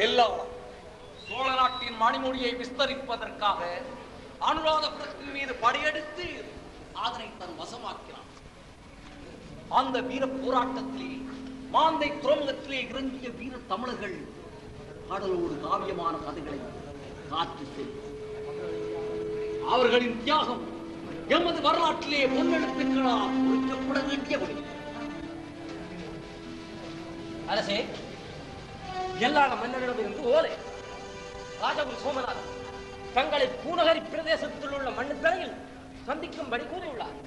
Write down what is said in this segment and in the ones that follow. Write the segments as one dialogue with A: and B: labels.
A: எல்லாம் சோழ நாட்டின் மணிமொழியை விஸ்தரிப்பதற்காக அனுராதபுரத்தின் மீது படையெடுத்து அதனை தன் வசமாக்கினான். அந்த வீர போராட்டத்திலே மாந்தை துறைமுகத்திலே இறங்கிய வீர தமிழர்கள் கடலோடு காவியமான கதைகளை காற்று செல்லும். அவர்களின் தியாகம் எமது வரலாற்றிலே பொன்னெழுத்துக்களால் குறிக்கப்பட வேண்டிய ஒளி.
B: அரசே, எல்லா மன்னரிடமிருந்து ஓலை ராஜகுரு சோமநாதன் தங்களை பூநகரி பிரதேசத்தில் உள்ள மண்ணு தலையில் சந்திக்கும்படி கூறியுள்ளார்.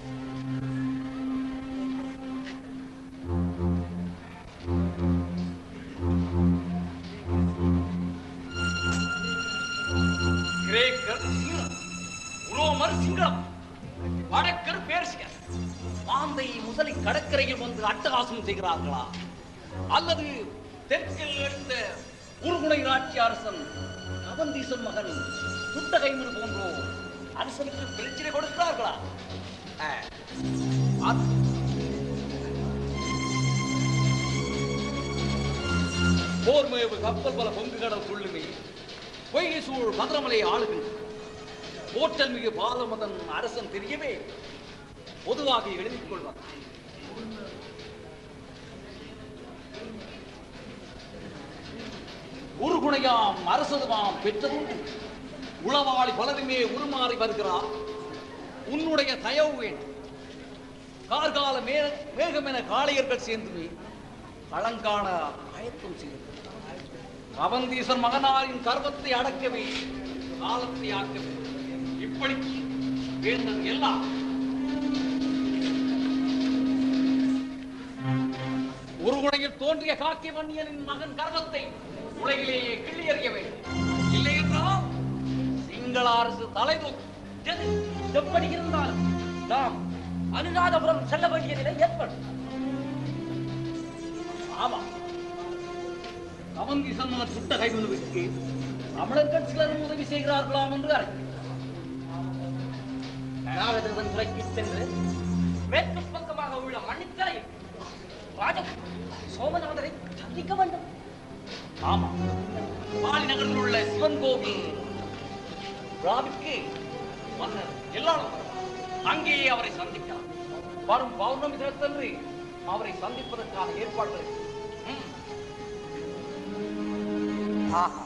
A: கிரேக்கர் சிங்கம், உரோமர் சிங்கம், வடக்கர் பேர்சியர் மாந்தை முதலை கடற்கரையில் வந்து அட்டகாசம் செய்கிறார்களா, அல்லது தெற்கில் எழுந்த உருகுணை நாட்டிய அரசன் அவந்தீசன் மகன் சுட்டகைமன் போன்றோர் அரசனுக்கு பிரச்சனை கொடுக்கிறார்களா? போர்மேவு கப்பல் பல பொங்கு கடல் கொள்ளுமே பொய்கை சூழ் மதுரமலை ஆளுகின்ற போற்றல் மிகு பாலமதன் அரசன் தெரியவே பொதுவாக எழுதிக் கொள்வார். உருகுணையாம் அரசதுமாம் பெற்றதுண்டு உளவாளி பலருமே உருமாறி வருகிறார். உன்னுடைய தயவு வேண்டும். கார்கால மேகம் என காளையர்கள் சேர்ந்துமே களங்காண ஆயத்தம் செய்து அவந்தீசன் மகனாரின் கர்வத்தை அடக்கவே காலத்தை ஆக்கவே இப்படி வேண்டது எல்லாம் உருகுணையில் தோன்றிய காக்கை வன்னியனின் மகன் கர்வத்தை உலகிலேயே கிள்ளி எறிய வேண்டும். இல்லை என்றால் சிங்கள அரசு தலைதூக்கும்.
B: எப்படி இருந்தாலும் நாம் அனுராதபுரம் செல்ல வேண்டிய நிலை ஏற்படும்.
A: ஆமா, அவந்தீசன் மகன் சுட்ட கைவிடுவதற்கு தமிழர்கள் சிலரும் உதவி செய்கிறார்களாம் என்று அறிஞர்
B: நாரதன் துறைக்கு சென்று மேற்கு பக்கமாக உள்ள மண்ணித்தலையில் ராஜ சோமநாதரை சந்திக்க வேண்டும்.
A: ஆமா, பாலி நகரில் உள்ள சிவன் கோவில் விழாவிற்கு மன்னர் எல்லாரும் அங்கேயே அவரை சந்திக்கலாம். வரும் பௌர்ணமி தினத்தன்று அவரை சந்திப்பதற்கான ஏற்பாடுகள். ஆஹா,